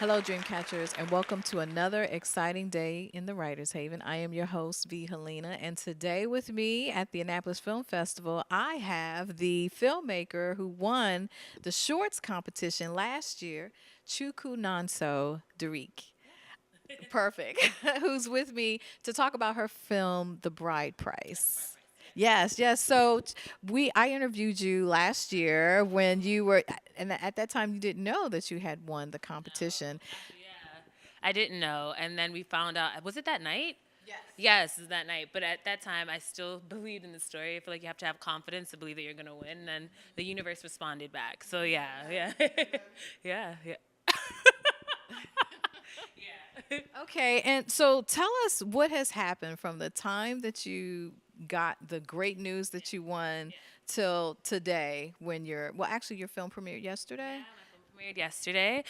Hello, Dreamcatchers, and welcome to another exciting day in the Writers Haven. I am your host, V. Helena, and today with me at the Annapolis Film Festival, I have the filmmaker who won the shorts competition last year, Chuckwunonso Dereke. Perfect. Who's with me to talk about her film, The Bride Price. Yes, yes. So I interviewed you last year when you were, and at that time you didn't know that you had won the competition. Yeah, I didn't know, and then we found out. Was it that night? Yes, it was that night. But at that time, I still believed in the story. I feel like you have to have confidence to believe that you're gonna win, and the universe responded back. So yeah, yeah, yeah, yeah. Yeah. Okay, and so tell us what has happened from the time that you got the great news that you won till today when actually your film premiered Yeah, yesterday. my film premiered yesterday.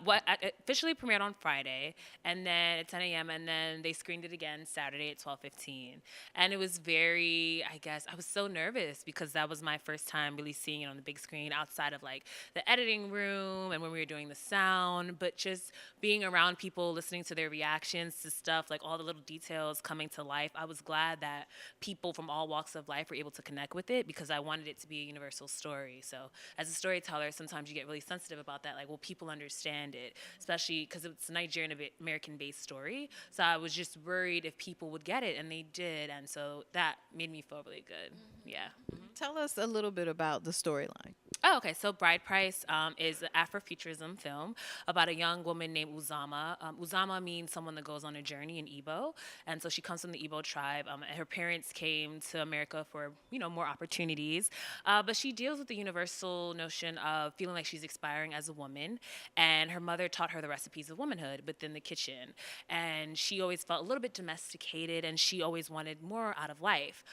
What officially premiered on Friday, and then at 10 a.m. and then they screened it again Saturday at 12:15. And it was very, I guess, I was so nervous because that was my first time really seeing it on the big screen outside of like the editing room and when we were doing the sound, but just being around people, listening to their reactions to stuff, like all the little details coming to life. I was glad that people from all walks of life were able to connect with it because I wanted it to be a universal story. So as a storyteller, sometimes you get really sensitive about that. Like, will people understand it? Especially because it's a Nigerian American based story. So I was just worried if people would get it, and they did. And so that made me feel really good. Yeah. Tell us a little bit about the storyline. Oh, okay. So Bride Price is an Afrofuturism film about a young woman named Uzama. Uzama means someone that goes on a journey in Igbo, and so she comes from the Igbo tribe. And her parents came to America for more opportunities, but she deals with the universal notion of feeling like she's expiring as a woman, and her mother taught her the recipes of womanhood within the kitchen, and she always felt a little bit domesticated, and she always wanted more out of life.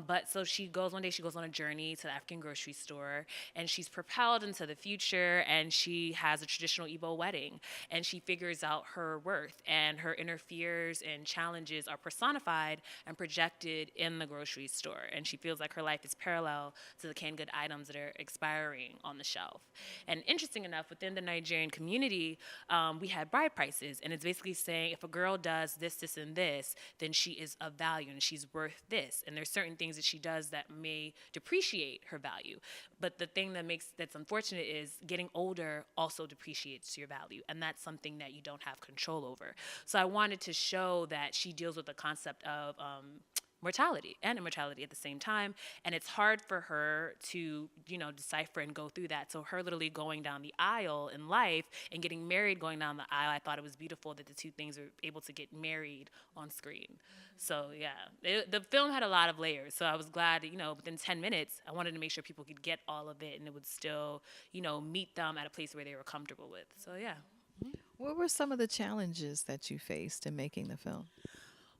But so she goes one day. She goes on a journey to the African grocery store, and she's propelled into the future, and she has a traditional Igbo wedding, and she figures out her worth, and her inner fears and challenges are personified and projected in the grocery store, and she feels like her life is parallel to the canned good items that are expiring on the shelf. And interesting enough, within the Nigerian community, we had bride prices, and it's basically saying if a girl does this, this, and this, then she is of value and she's worth this. And there's certain things that she does that may depreciate her value. But the thing that's unfortunate is getting older also depreciates your value, and that's something that you don't have control over. So I wanted to show that she deals with the concept of mortality and immortality at the same time, and it's hard for her to decipher and go through that. So her literally going down the aisle in life and getting married going down the aisle, I thought it was beautiful that the two things were able to get married on screen. So yeah, the film had a lot of layers, so I was glad that, within 10 minutes I wanted to make sure people could get all of it and it would still meet them at a place where they were comfortable with. So yeah. What were some of the challenges that you faced in making the film?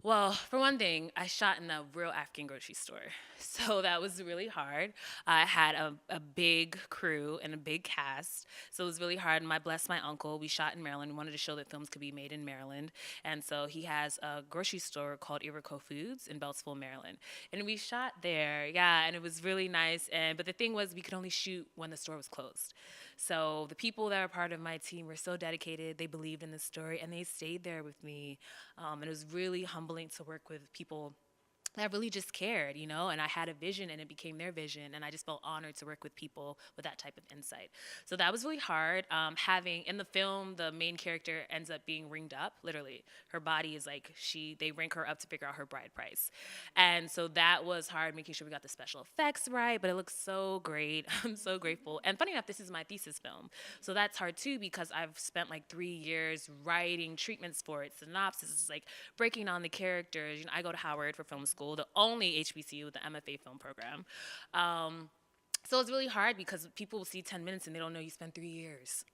Well, for one thing, I shot in a real African grocery store. So that was really hard. I had a big crew and a big cast. So it was really hard. And I blessed my uncle. We shot in Maryland. We wanted to show that films could be made in Maryland. And so he has a grocery store called Iroquois Foods in Beltsville, Maryland. And we shot there. Yeah, and it was really nice. But the thing was, we could only shoot when the store was closed. So the people that were part of my team were so dedicated. They believed in the story, and they stayed there with me. And it was really humbling to work with people that really just cared, and I had a vision and it became their vision. And I just felt honored to work with people with that type of insight. So that was really hard. Having in the film, the main character ends up being ringed up, literally. Her body is like, they rank her up to figure out her bride price. And so that was hard, making sure we got the special effects right, but it looks so great. I'm so grateful. And funny enough, this is my thesis film. So that's hard too, because I've spent like 3 years writing treatments for it, synopsis, like breaking down the characters. I go to Howard for film school, the only HBCU with the MFA film program. So it's really hard because people will see 10 minutes and they don't know you spent 3 years.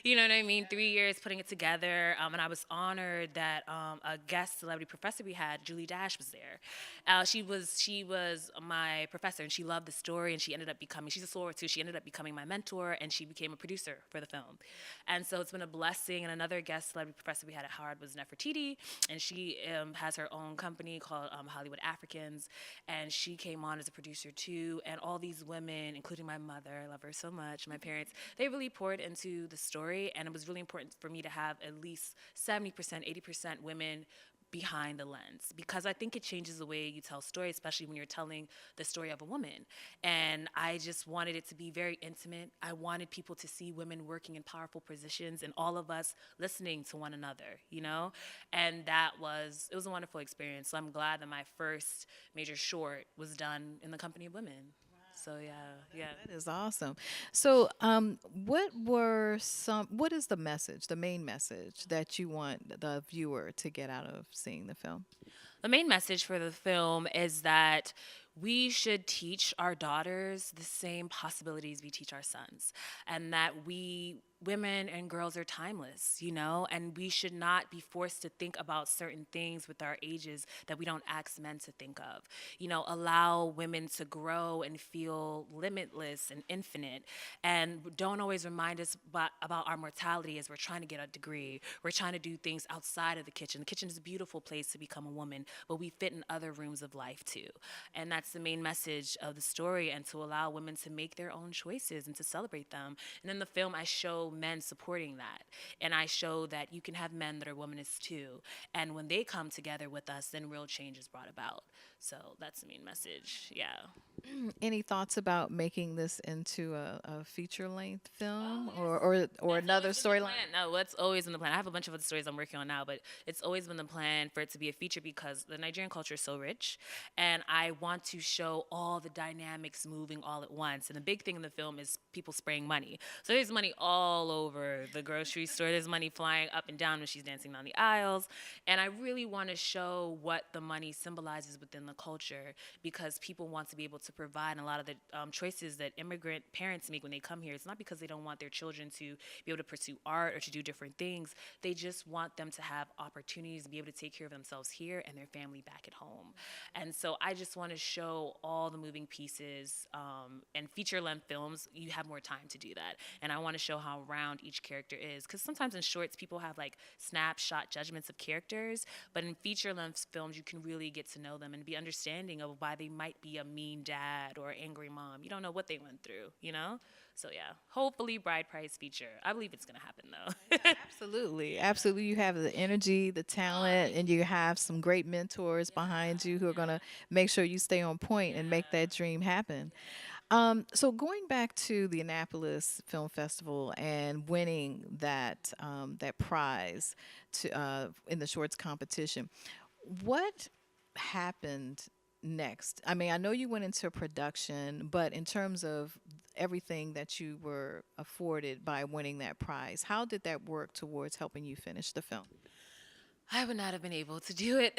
You know what I mean? 3 years putting it together. And I was honored that a guest celebrity professor we had, Julie Dash, was there. She was my professor, and she loved the story, and she's a soror too. She ended up becoming my mentor, and she became a producer for the film. And so it's been a blessing. And another guest celebrity professor we had at Howard was Nefertiti, and she has her own company called Hollywood Africans, and she came on as a producer too. And all these women, including my mother, I love her so much, my parents, they really poured into the story. And it was really important for me to have at least 70%, 80% women behind the lens, because I think it changes the way you tell stories, especially when you're telling the story of a woman. And I just wanted it to be very intimate. I wanted people to see women working in powerful positions and all of us listening to one another, you know? And it was a wonderful experience. So I'm glad that my first major short was done in the company of women. So yeah, yeah. That is awesome. So, what is the message, the main message that you want the viewer to get out of seeing the film? The main message for the film is that we should teach our daughters the same possibilities we teach our sons, and that women and girls are timeless, you know, and we should not be forced to think about certain things with our ages that we don't ask men to think of. You know, allow women to grow and feel limitless and infinite, and don't always remind us about our mortality as we're trying to get a degree. We're trying to do things outside of the kitchen. The kitchen is a beautiful place to become a woman, but we fit in other rooms of life too. And that's the main message of the story, and to allow women to make their own choices and to celebrate them. And in the film, I show men supporting that. And I show that you can have men that are womanists too. And when they come together with us, then real change is brought about. So that's the main message. Yeah. Any thoughts about making this into a feature length Oh film, yes. or That's another always been the storyline? plan. No, what's always been the plan? I have a bunch of other stories I'm working on now, but it's always been the plan for it to be a feature because the Nigerian culture is so rich, and I want to show all the dynamics moving all at once. And the big thing in the film is people spraying money. So there's money all over the grocery store. There's money flying up and down when she's dancing down the aisles, and I really want to show what the money symbolizes within the culture, because people want to be able to provide. And a lot of the choices that immigrant parents make when they come here, it's not because they don't want their children to be able to pursue art or to do different things. They just want them to have opportunities to be able to take care of themselves here and their family back at home. And so I just want to show all the moving pieces. And feature length films, you have more time to do that. And I want to show how round each character is. Because sometimes in shorts, people have like snapshot judgments of characters. But in feature length films, you can really get to know them and be understanding of why they might be a mean dad or angry mom. You don't know what they went through, you know? So yeah, hopefully Bride Price feature. I believe it's gonna happen though. Absolutely, absolutely. You have the energy, the talent, Thank and you have some great mentors behind you who are going to make sure you stay on point and make that dream happen. So going back to the Annapolis Film Festival and winning that prize in the shorts competition, what happened next? I mean, I know you went into production, but in terms of everything that you were afforded by winning that prize, how did that work towards helping you finish the film? I would not have been able to do it.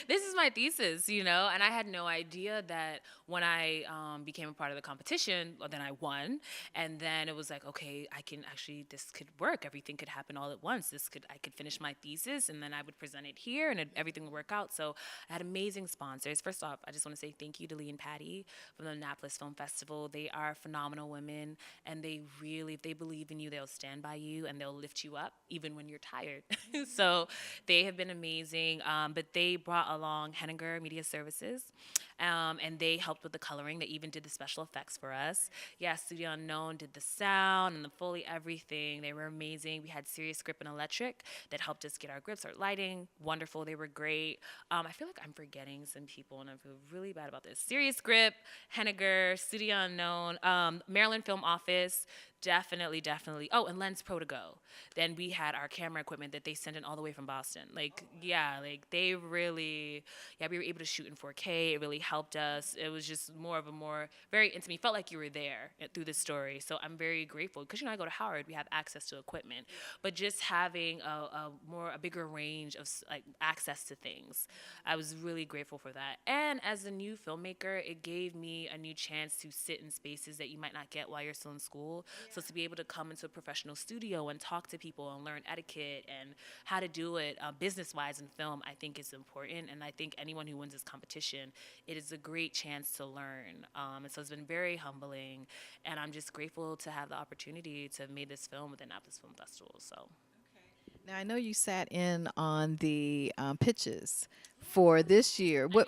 This is my thesis, you know, and I had no idea that when I became a part of the competition, well, then I won, and then it was like, okay, I can actually, this could work. Everything could happen all at once. I could finish my thesis, and then I would present it here, and everything would work out. So I had amazing sponsors. First off, I just want to say thank you to Lee and Patty from the Annapolis Film Festival. They are phenomenal women, and they really, if they believe in you, they'll stand by you and they'll lift you up even when you're tired. So they have been amazing, but they brought along Henninger Media Services, and they helped with the coloring. They even did the special effects for us. Yeah, Studio Unknown did the sound and the Foley, everything. They were amazing. We had Serious Grip and Electric that helped us get our grips, our lighting. Wonderful. They were great. I feel like I'm forgetting some people, and I feel really bad about this. Serious Grip, Henninger, Studio Unknown, Maryland Film Office. Definitely, definitely. Oh, and Lens Pro to go. Then we had our camera equipment that they sent in all the way from Boston. Like, yeah, like they really, yeah, we were able to shoot in 4K. It really helped us. It was just more very intimate. You felt like you were there through the story. So I'm very grateful because, you know, I go to Howard, we have access to equipment, but just having a bigger range of like access to things, I was really grateful for that. And as a new filmmaker, it gave me a new chance to sit in spaces that you might not get while you're still in school. So to be able to come into a professional studio and talk to people and learn etiquette and how to do it business-wise in film, I think is important. And I think anyone who wins this competition, it is a great chance to learn. And so it's been very humbling. And I'm just grateful to have the opportunity to have made this film with the Annapolis Film Festival. So Now, I know you sat in on the pitches for this year. What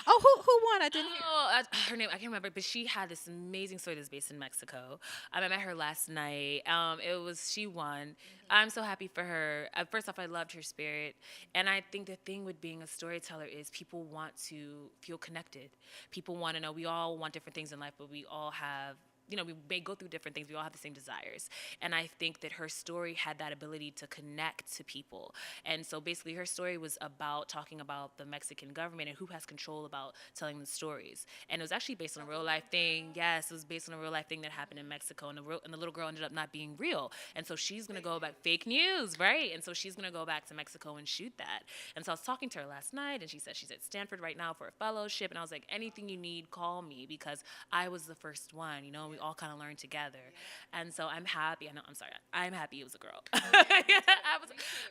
Oh, who won? I didn't hear. Oh, her name I can't remember, but she had this amazing story that's based in Mexico. I met her last night. It was she won. I'm so happy for her. First off, I loved her spirit, and I think the thing with being a storyteller is people want to feel connected. People want to know. We all want different things in life, but we all have, we may go through different things. We all have the same desires. And I think that her story had that ability to connect to people. And so basically, her story was about talking about the Mexican government and who has control about telling the stories. And it was actually based on a real life thing. Yes, it was based on a real life thing that happened in Mexico. And the little girl ended up not being real. And so she's going to go back, fake news, right? And so she's going to go back to Mexico and shoot that. And so I was talking to her last night, and she said she's at Stanford right now for a fellowship. And I was like, anything you need, call me, because I was the first one, we all kind of learned together. And so I'm happy. I'm sorry. I'm happy it was a girl.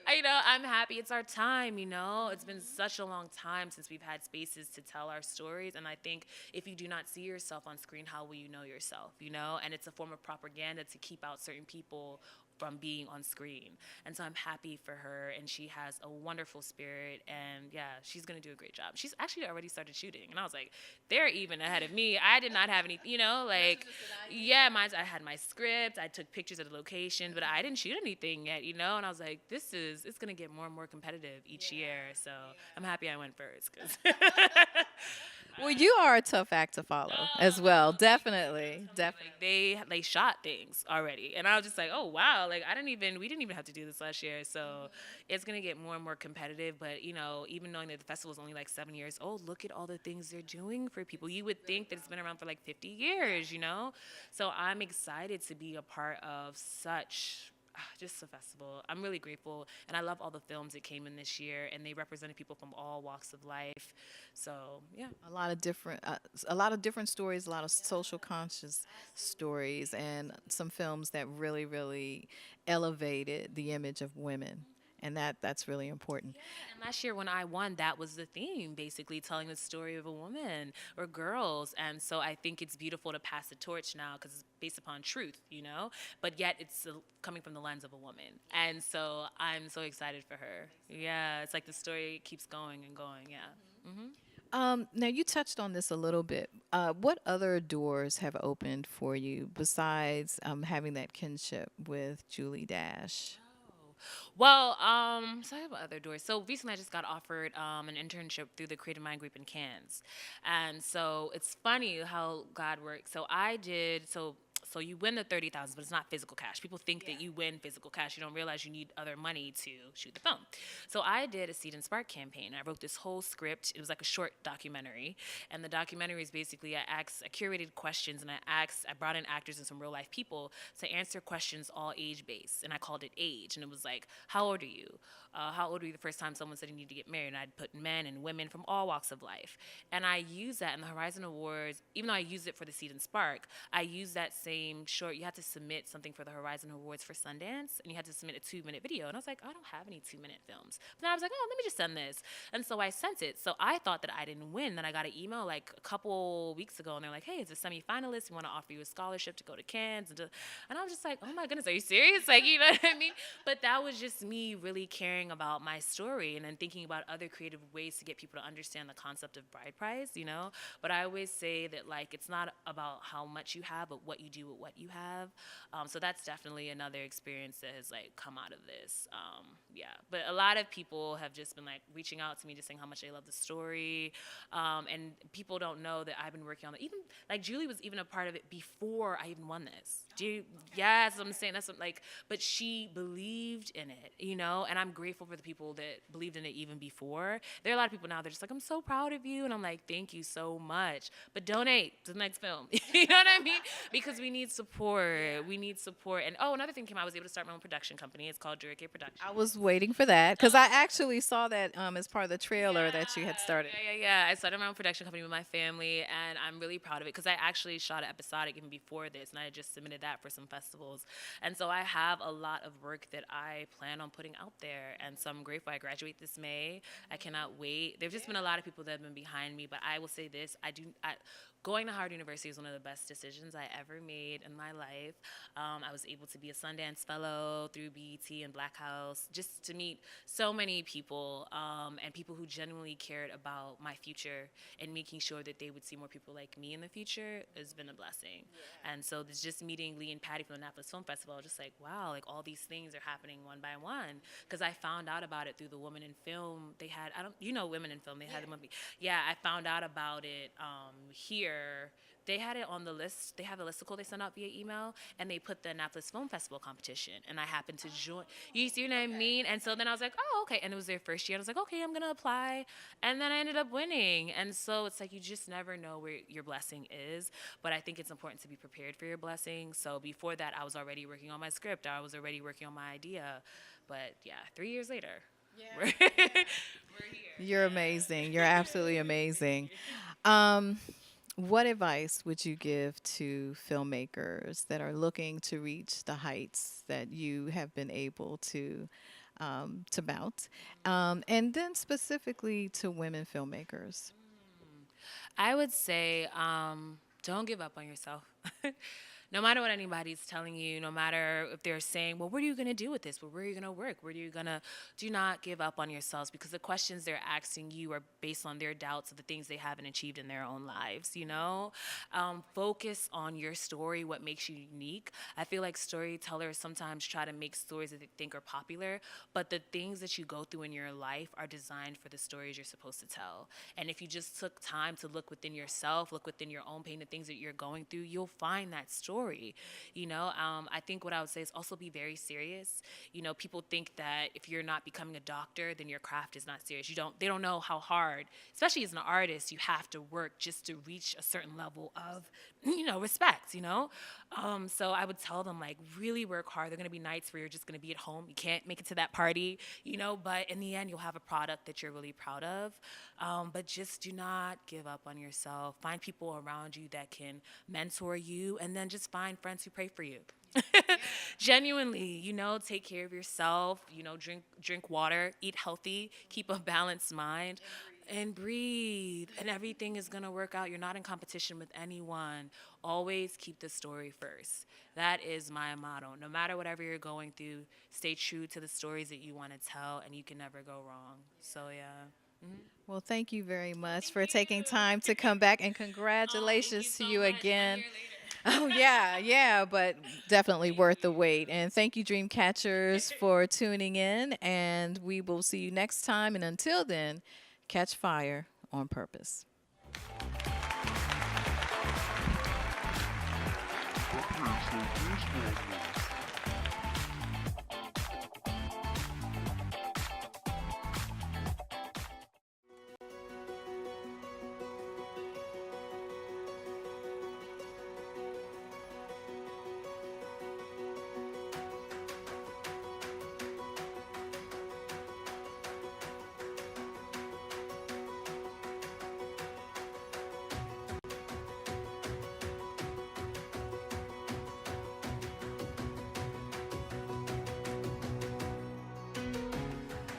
I'm happy it's our time, It's been such a long time since we've had spaces to tell our stories. And I think if you do not see yourself on screen, how will you know yourself, And it's a form of propaganda to keep out certain people from being on screen. And so I'm happy for her, and she has a wonderful spirit, and yeah, she's going to do a great job. She's actually already started shooting, and I was like, they're even ahead of me. I did not have any, yeah, I had my script, I took pictures of the location, but I didn't shoot anything yet, and I was like, it's going to get more and more competitive each year, so I'm happy I went first. Well, you are a tough act to follow as well. Definitely, definitely. They shot things already, and I was just like, oh wow, like we didn't even have to do this last year, so it's gonna get more and more competitive. But even knowing that the festival is only like 7 years old, look at all the things they're doing for people. You would think that it's been around for like 50 years, So I'm excited to be a part of such just a festival. I'm really grateful, and I love all the films that came in this year, and they represented people from all walks of life. So yeah, A lot of different stories, a lot of social conscious stories, and some films that really, really elevated the image of women, and that's really important. and last year when I won, that was the theme, basically telling the story of a woman or girls. And so I think it's beautiful to pass the torch now because it's based upon truth, but yet it's coming from the lens of a woman. And so I'm so excited for her. Yeah, it's like the story keeps going and going. Yeah. Now you touched on this a little bit. What other doors have opened for you besides having that kinship with Julie Dash? Well, so I have other doors. So recently, I just got offered an internship through the Creative Mind Group in Cannes, and so it's funny how God works. So I did so. So you win the 30,000, but it's not physical cash. People think that you win physical cash. You don't realize you need other money to shoot the film. So I did a Seed and Spark campaign. I wrote this whole script. It was like a short documentary, and the documentary is basically I curated questions, and I brought in actors and some real life people to answer questions all age based, and I called it Age, and it was like, how old are you? How old were you the first time someone said you need to get married? And I'd put men and women from all walks of life. And I used that in the Horizon Awards, even though I used it for the Seed and Spark, I used that same short. You had to submit something for the Horizon Awards for Sundance, and you had to submit a 2-minute video. And I was like, I don't have any 2-minute films. But then I was like, oh, let me just send this. And so I sent it. So I thought that I didn't win. Then I got an email like a couple weeks ago, and they're like, hey, it's a semifinalist. We want to offer you a scholarship to go to Cannes. And I was just like, oh my goodness, are you serious? Like, you know what I mean? But that was just me really caring about my story and then thinking about other creative ways to get people to understand the concept of bride price, But I always say that, like, it's not about how much you have, but what you do with what you have. So that's definitely another experience that has, like, come out of this. Yeah. But a lot of people have just been, like, reaching out to me just saying how much they love the story. And people don't know that I've been working on it. Even, like, Julie was even a part of it before I even won this. Yes, I'm saying that's like, but she believed in it, and I'm grateful for the people that believed in it even before. There are a lot of people now, they're just like, I'm so proud of you. And I'm like, thank you so much. But donate to the next film. You know what I mean? Because we need support. We need support. And another thing came out, I was able to start my own production company. It's called Dereke Productions. I was waiting for that because I actually saw that as part of the trailer that you had started. Yeah. I started my own production company with my family, and I'm really proud of it because I actually shot an episodic even before this, and I just submitted that for some festivals. And so I have a lot of work that I plan on putting out there, and so I'm grateful. I graduate this May. I cannot wait. There's just been a lot of people that have been behind me, but I will say this: going to Harvard University was one of the best decisions I ever made in my life. I was able to be a Sundance Fellow through BET and Black House, just to meet so many people, and people who genuinely cared about my future and making sure that they would see more people like me in the future has been a blessing. Yeah. And so this just meeting Lee and Patty from the Annapolis Film Festival, just like, wow, like all these things are happening one by one. Because I found out about it through the Women in Film. They had, Women in Film. They had the movie. Yeah, I found out about it here. They had it on the list. They have a listicle they sent out via email, and they put the Annapolis Film Festival competition. And I happened to join. You see what I mean? And so then I was like, oh, okay. And it was their first year. I was like, okay, I'm gonna apply. And then I ended up winning. And so it's like you just never know where your blessing is. But I think it's important to be prepared for your blessing. So before that, I was already working on my script. I was already working on my idea. But yeah, 3 years later, we're here. You're amazing. You're absolutely amazing. What advice would you give to filmmakers that are looking to reach the heights that you have been able to mount, and then specifically to women filmmakers? I would say don't give up on yourself. No matter what anybody's telling you, no matter if they're saying, well, what are you going to do with this? Well, where are you going to work? Where are you going to, do not give up on yourselves, because the questions they're asking you are based on their doubts of the things they haven't achieved in their own lives, you know? Focus on your story, what makes you unique. I feel like storytellers sometimes try to make stories that they think are popular, but the things that you go through in your life are designed for the stories you're supposed to tell. And if you just took time to look within yourself, look within your own pain, the things that you're going through, you'll find that story. You know, I think what I would say is also be very serious. You know, people think that if you're not becoming a doctor, then your craft is not serious. They don't know how hard, especially as an artist, you have to work just to reach a certain level of, respect, So I would tell them, like, really work hard. There are going to be nights where you're just going to be at home. You can't make it to that party, but in the end, you'll have a product that you're really proud of. But just do not give up on yourself. Find people around you that can mentor you, and then just find friends who pray for you. Genuinely, take care of yourself, drink water, eat healthy, keep a balanced mind, and breathe. And everything is going to work out. You're not in competition with anyone. Always keep the story first. That is my motto. No matter whatever you're going through, stay true to the stories that you want to tell, and you can never go wrong. So, yeah. Mm-hmm. Well, thank you very much for taking time to come back, and congratulations to you again. Oh, yeah, but definitely worth the wait. And thank you, dream catchers, for tuning in. And we will see you next time. And until then, catch fire on purpose.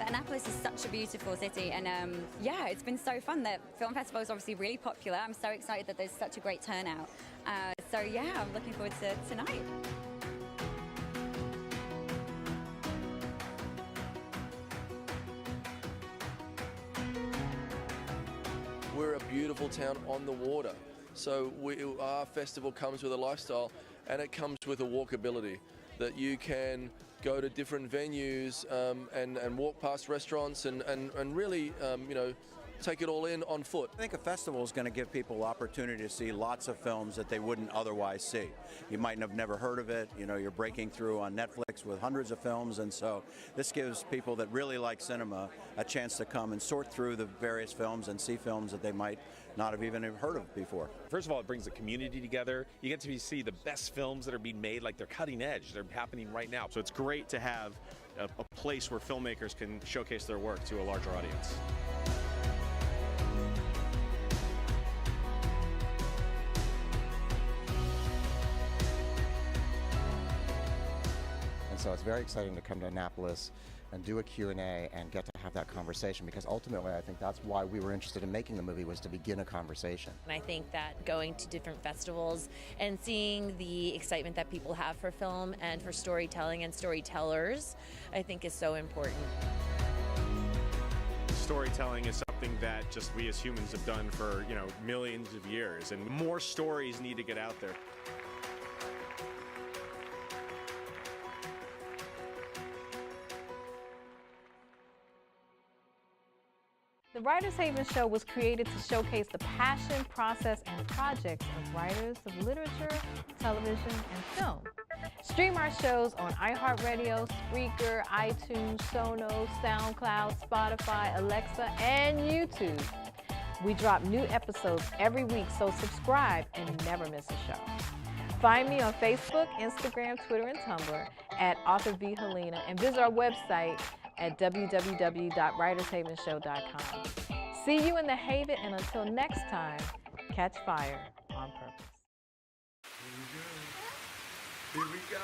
Annapolis is such a beautiful city, and it's been so fun. The film festival is obviously really popular. I'm so excited that there's such a great turnout. I'm looking forward to tonight. We're a beautiful town on the water, so our festival comes with a lifestyle, and it comes with a walkability that you can go to different venues and walk past restaurants and really, take it all in on foot. I think a festival is going to give people opportunity to see lots of films that they wouldn't otherwise see. You might have never heard of it. You're breaking through on Netflix with hundreds of films, and so this gives people that really like cinema a chance to come and sort through the various films and see films that they might not have even heard of before. First of all, it brings the community together. You get to see the best films that are being made, like they're cutting edge. They're happening right now. So it's great to have a place where filmmakers can showcase their work to a larger audience. so it's very exciting to come to Annapolis and do a Q&A and get to have that conversation, because ultimately I think that's why we were interested in making the movie, was to begin a conversation. And I think that going to different festivals and seeing the excitement that people have for film and for storytelling and storytellers, I think is so important. Storytelling is something that just we as humans have done for, millions of years, and more stories need to get out there. The Writers Haven Show was created to showcase the passion, process, and projects of writers of literature, television, and film. Stream our shows on iHeartRadio, Spreaker, iTunes, Sonos, SoundCloud, Spotify, Alexa, and YouTube. We drop new episodes every week, so subscribe and never miss a show. Find me on Facebook, Instagram, Twitter, and Tumblr at Author V. Helena, and visit our website at www.writershavenshow.com. See you in the Haven, and until next time, catch fire on purpose. Here we go.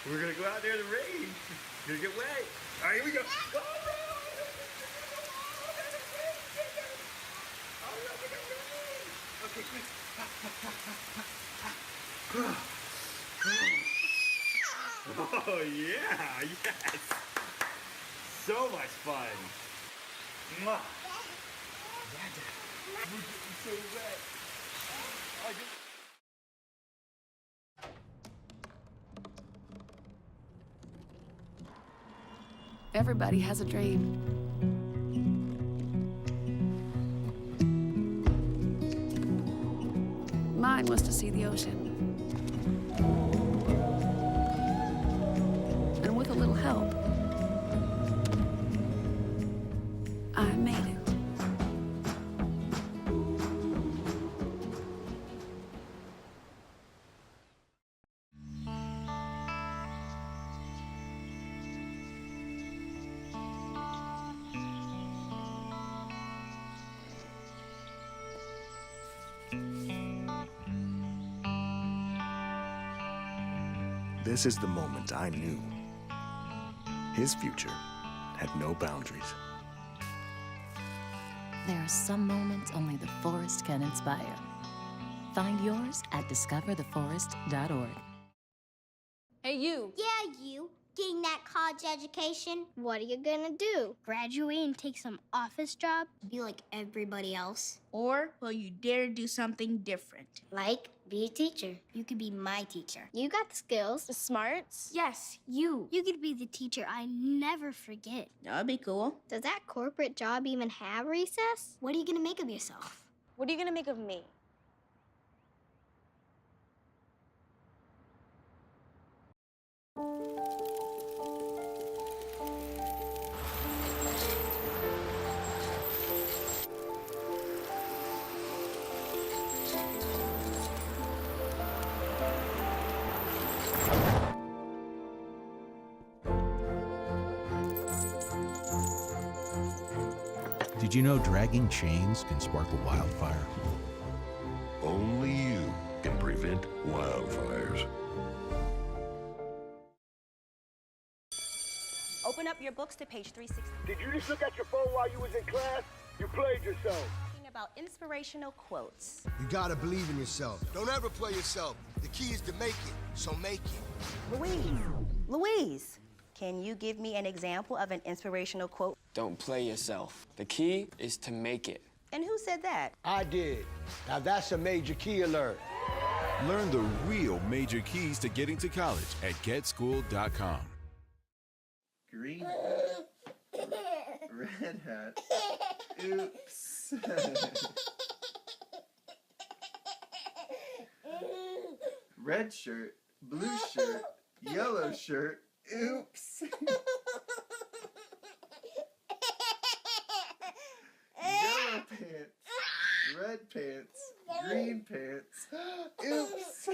We're gonna go out there in the rain. You're gonna get wet. All right, here we go. Go, okay, quick. Oh yeah, yes. So much fun. Mwah. We're getting so wet. Everybody has a dream. Mine was to see the ocean. And with a little help, I made it. This is the moment I knew. His future had no boundaries. There are some moments only the forest can inspire. Find yours at discovertheforest.org. Hey, you. Yeah, you. Getting that college education. What are you gonna do? Graduate and take some office job? Be like everybody else? Or will you dare do something different? Like, be a teacher. You could be my teacher. You got the skills. The smarts. Yes, you. You could be the teacher I never forget. That'd be cool. Does that corporate job even have recess? What are you gonna make of yourself? What are you gonna make of me? Did you know dragging chains can spark a wildfire? Only you can prevent wildfires. Open up your books to page 360. Did you just look at your phone while you was in class? You played yourself. Talking about inspirational quotes. You gotta believe in yourself. Don't ever play yourself. The key is to make it, so make it. Louise, can you give me an example of an inspirational quote? Don't play yourself. The key is to make it. And who said that? I did. Now that's a major key alert. Learn the real major keys to getting to college at getschool.com. Green red hat. Oops. Red shirt, blue shirt, yellow shirt. Oops. Yellow pants, red pants, green pants. Oops.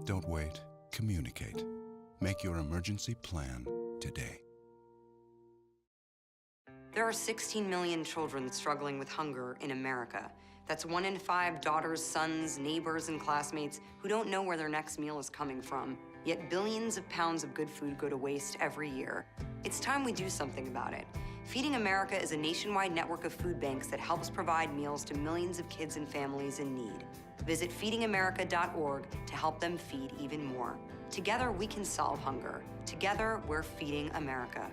Don't wait. Communicate. Make your emergency plan today. There are 16 million children struggling with hunger in America. That's 1 in 5 daughters, sons, neighbors, and classmates who don't know where their next meal is coming from. Yet billions of pounds of good food go to waste every year. It's time we do something about it. Feeding America is a nationwide network of food banks that helps provide meals to millions of kids and families in need. Visit feedingamerica.org to help them feed even more. Together, we can solve hunger. Together, we're feeding America.